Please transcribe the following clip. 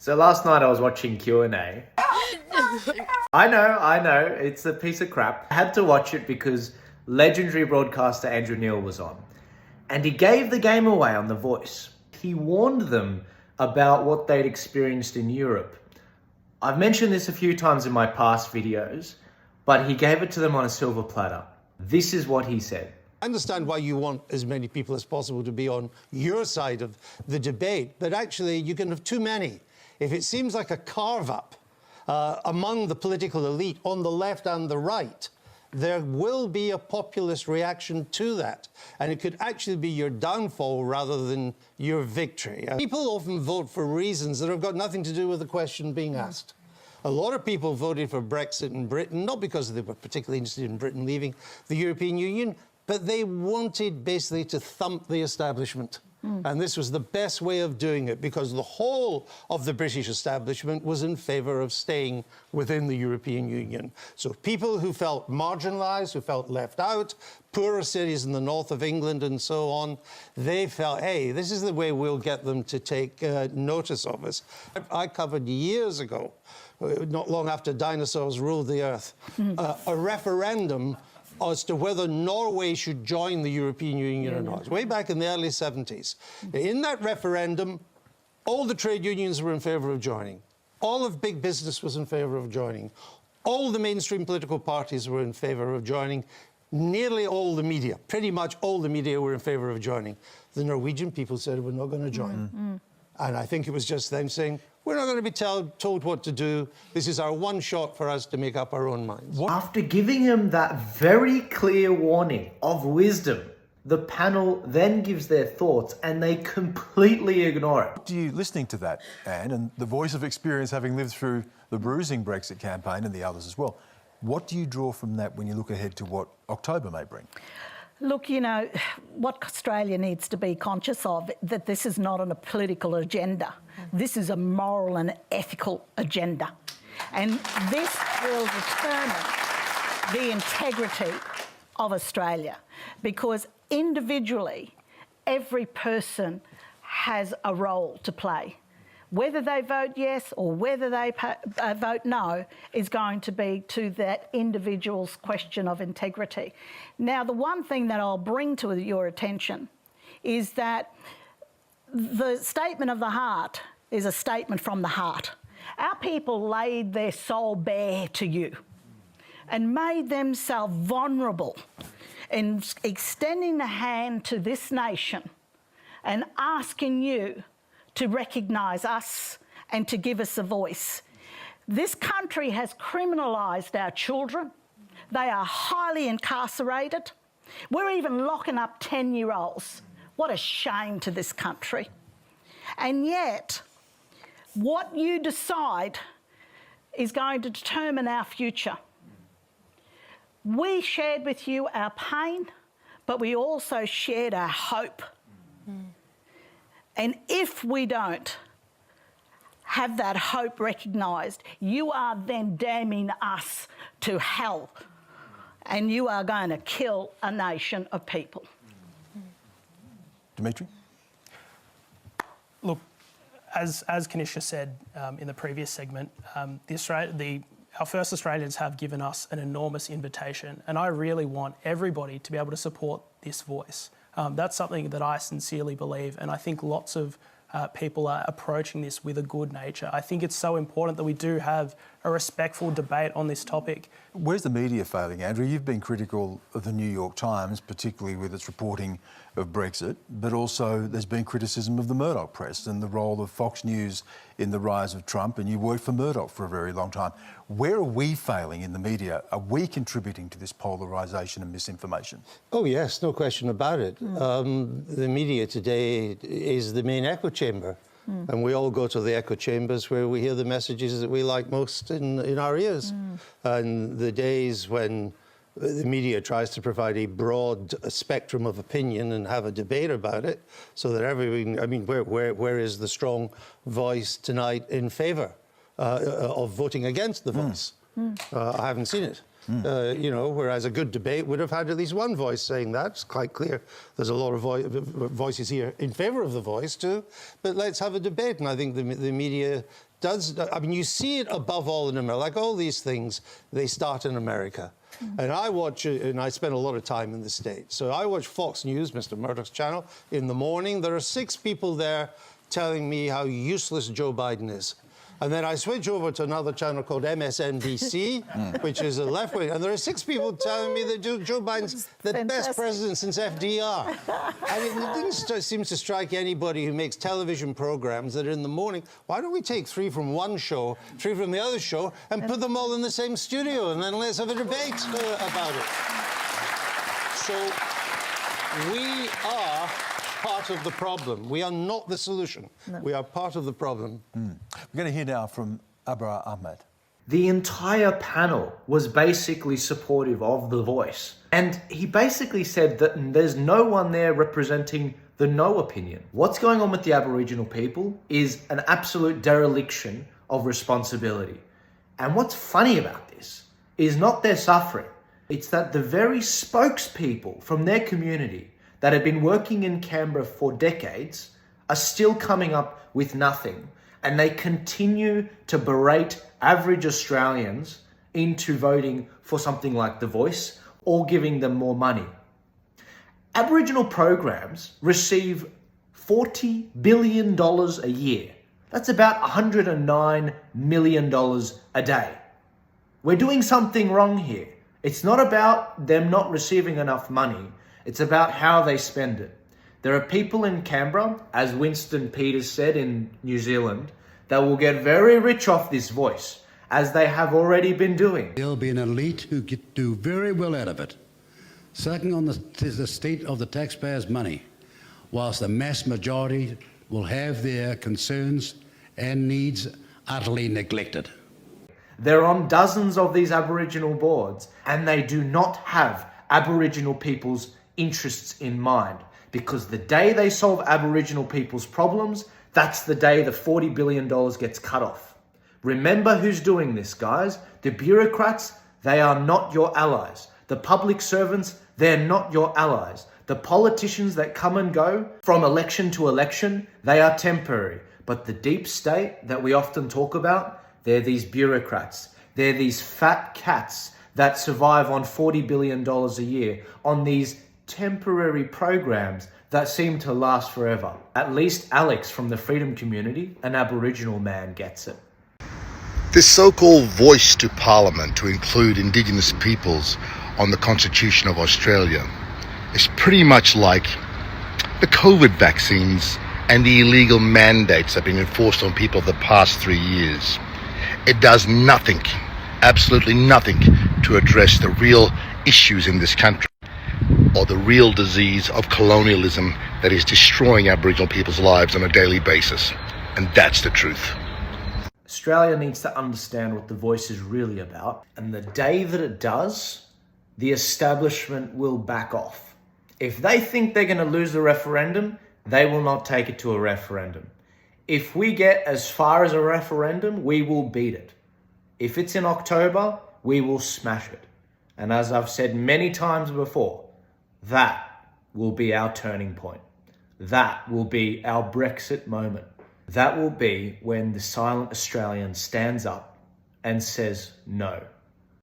So last night I was watching Q&A. I know, it's a piece of crap. I had to watch it because legendary broadcaster Andrew Neil was on. And he gave the game away on The Voice. He warned them about what they'd experienced in Europe. I've mentioned this a few times in my past videos, but he gave it to them on a silver platter. This is what he said. I understand why you want as many people as possible to be on your side of the debate, but actually you can have too many. If it seems like a carve-up among the political elite on the left and the right, there will be a populist reaction to that. And it could actually be your downfall rather than your victory. People often vote for reasons that have got nothing to do with the question being asked. A lot of people voted for Brexit in Britain, not because they were particularly interested in Britain leaving the European Union, but they wanted basically to thump the establishment. And this was the best way of doing it because the whole of the British establishment was in favour of staying within the European Union. So people who felt marginalised, who felt left out, poorer cities in the north of England and so on, they felt, hey, this is the way we'll get them to take notice of us. I covered years ago, not long after dinosaurs ruled the earth, a referendum as to whether Norway should join the European Union or not, way back in the early 70s. In that referendum, all the trade unions were in favour of joining. All of big business was in favour of joining. All the mainstream political parties were in favour of joining. Nearly all the media, pretty much all the media were in favour of joining. The Norwegian people said we're not going to join. And I think it was just them saying, we're not going to be told what to do. This is our one shot for us to make up our own minds. After giving him that very clear warning of wisdom, the panel then gives their thoughts and they completely ignore it. Do you, listening to that, Anne, and the voice of experience having lived through the bruising Brexit campaign and the others as well, what do you draw from that when you look ahead to what October may bring? Look, you know, what Australia needs to be conscious of, that this is not on a political agenda. This is a moral and ethical agenda. And this will determine the integrity of Australia because individually, every person has a role to play. Whether they vote yes or whether they vote no is going to be to that individual's question of integrity. Now, the one thing that I'll bring to your attention is that the statement of the heart is a statement from the heart. Our people laid their soul bare to you and made themselves vulnerable in extending the hand to this nation and asking you to recognise us and to give us a voice. This country has criminalised our children. They are highly incarcerated. We're even locking up 10-year-olds. What a shame to this country. And yet, what you decide is going to determine our future. We shared with you our pain, but we also shared our hope. And if we don't have that hope recognised, you are then damning us to hell and you are going to kill a nation of people. Dimitri? Look, as Kanisha said in the previous segment, our first Australians have given us an enormous invitation, and I really want everybody to be able to support this voice. That's something that I sincerely believe, and I think lots of people are approaching this with a good nature. I think it's so important that we do have a respectful debate on this topic. Where's the media failing, Andrew? You've been critical of the New York Times, particularly with its reporting of Brexit, but also there's been criticism of the Murdoch press and the role of Fox News in the rise of Trump, and you worked for Murdoch for a very long time. Where are we failing in the media? Are we contributing to this polarisation and misinformation? Oh, yes, no question about it. The media today is the main echo chamber. And we all go to the echo chambers where we hear the messages that we like most in our ears. And the days when the media tries to provide a broad spectrum of opinion and have a debate about it so that everyone, I mean, where is the strong voice tonight in favour of voting against the voice? I haven't seen it. You know, whereas a good debate would have had at least one voice saying that. It's quite clear there's a lot of voices here in favour of the voice too, but let's have a debate. And I think the media does, I mean, you see it above all in America. Like all these things, they start in America. And I watch, and I spend a lot of time in the States. So I watch Fox News, Mr. Murdoch's channel, in the morning. There are 6 people there telling me how useless Joe Biden is. And then I switch over to another channel called MSNBC, which is a left wing, and there are 6 people telling me that Joe Biden's the best president since FDR. I mean, it didn't seem to strike anybody who makes television programs that in the morning, why don't we take 3 from one show, 3 from the other show, and put them all in the same studio, and then let's have a debate about it. So we are part of the problem. We are not the solution. No. We are part of the problem. We're going to hear now from Abra Ahmed. The entire panel was basically supportive of The Voice. And he basically said that there's no one there representing the no opinion. What's going on with the Aboriginal people is an absolute dereliction of responsibility. And what's funny about this is not their suffering. It's that the very spokespeople from their community that have been working in Canberra for decades are still coming up with nothing. And they continue to berate average Australians into voting for something like The Voice or giving them more money. Aboriginal programs receive $40 billion a year. That's about $109 million a day. We're doing something wrong here. It's not about them not receiving enough money. It's about how they spend it. There are people in Canberra, as Winston Peters said in New Zealand, that will get very rich off this Voice, as they have already been doing. There'll be an elite who do very well out of it, sucking on the state of the taxpayers' money, whilst the mass majority will have their concerns and needs utterly neglected. They're on dozens of these Aboriginal boards, and they do not have Aboriginal people's interests in mind, because the day they solve Aboriginal people's problems, that's the day the $40 billion gets cut off. Remember who's doing this, guys. The bureaucrats, they are not your allies. The public servants, they're not your allies. The politicians that come and go from election to election, they are temporary. But the deep state that we often talk about, they're these bureaucrats. They're these fat cats that survive on $40 billion a year on these temporary programs that seem to last forever. At least Alex from the Freedom Community, an Aboriginal man, gets it. This so-called voice to Parliament to include Indigenous peoples on the Constitution of Australia is pretty much like the COVID vaccines and the illegal mandates that have been enforced on people the past 3 years. It does nothing, absolutely nothing, to address the real issues in this country, or the real disease of colonialism that is destroying Aboriginal people's lives on a daily basis. And that's the truth. Australia needs to understand what The Voice is really about, and the day that it does, the establishment will back off. If they think they're going to lose the referendum, they will not take it to a referendum. If we get as far as a referendum, we will beat it. If it's in October, we will smash it. And as I've said many times before, that will be our turning point. That will be our Brexit moment. That will be when the silent Australian stands up and says no.